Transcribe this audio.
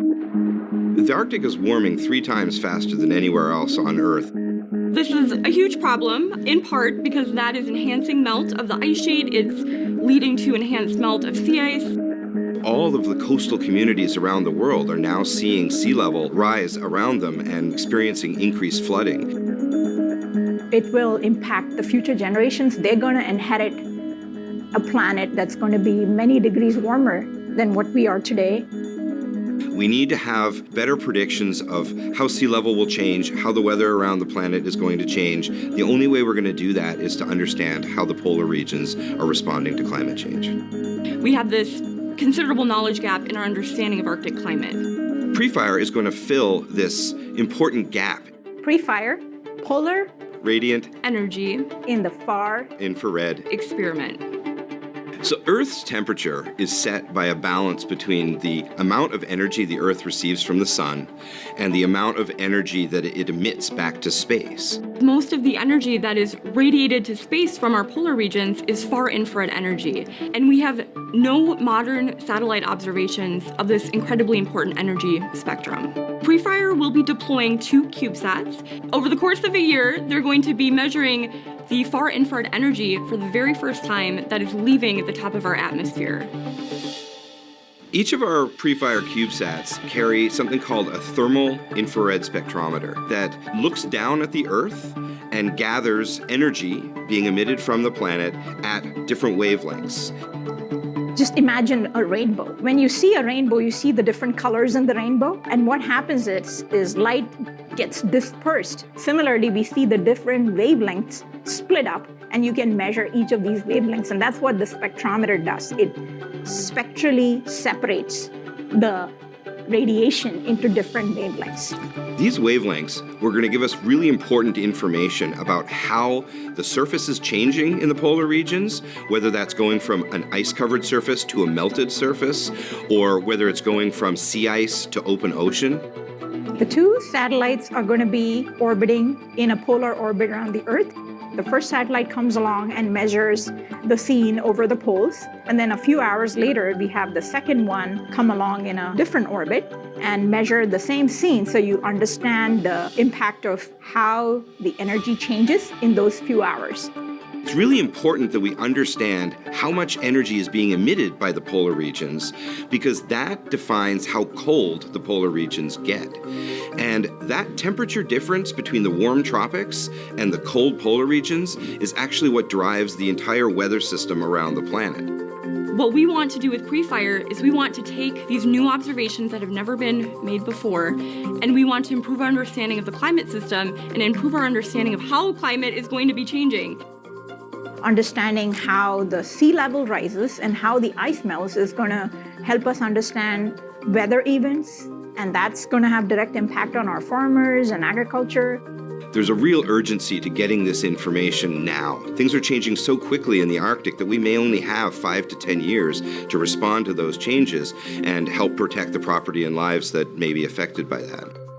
The Arctic is warming 3 times faster than anywhere else on Earth. This is a huge problem, in part because that is enhancing melt of the ice sheet. It's leading to enhanced melt of sea ice. All of the coastal communities around the world are now seeing sea level rise around them and experiencing increased flooding. It will impact the future generations. They're going to inherit a planet that's going to be many degrees warmer than what we are today. We need to have better predictions of how sea level will change, how the weather around the planet is going to change. The only way we're going to do that is to understand how the polar regions are responding to climate change. We have this considerable knowledge gap in our understanding of Arctic climate. PREFIRE is going to fill this important gap. PREFIRE, polar Radiant Energy in the far infrared experiment. So Earth's temperature is set by a balance between the amount of energy the Earth receives from the sun and the amount of energy that it emits back to space. Most of the energy that is radiated to space from our polar regions is far infrared energy, and we have no modern satellite observations of this incredibly important energy spectrum. PREFIRE will be deploying 2 CubeSats. Over the course of a year, they're going to be measuring the far infrared energy for the very first time that is leaving the top of our atmosphere. Each of our PREFIRE CubeSats carry something called a thermal infrared spectrometer that looks down at the Earth and gathers energy being emitted from the planet at different wavelengths. Just imagine a rainbow. When you see a rainbow, you see the different colors in the rainbow. And what happens is light gets dispersed. Similarly, we see the different wavelengths split up, and you can measure each of these wavelengths. And that's what the spectrometer does. It spectrally separates the radiation into different wavelengths. These wavelengths were going to give us really important information about how the surface is changing in the polar regions, whether that's going from an ice-covered surface to a melted surface, or whether it's going from sea ice to open ocean. The 2 satellites are going to be orbiting in a polar orbit around the Earth. The first satellite comes along and measures the scene over the poles. And then a few hours later, we have the second one come along in a different orbit and measure the same scene, so you understand the impact of how the energy changes in those few hours. It's really important that we understand how much energy is being emitted by the polar regions, because that defines how cold the polar regions get. And that temperature difference between the warm tropics and the cold polar regions is actually what drives the entire weather system around the planet. What we want to do with PREFIRE is we want to take these new observations that have never been made before, and we want to improve our understanding of the climate system and improve our understanding of how climate is going to be changing. Understanding how the sea level rises and how the ice melts is going to help us understand weather events, and that's going to have direct impact on our farmers and agriculture. There's a real urgency to getting this information now. Things are changing so quickly in the Arctic that we may only have 5 to 10 years to respond to those changes and help protect the property and lives that may be affected by that.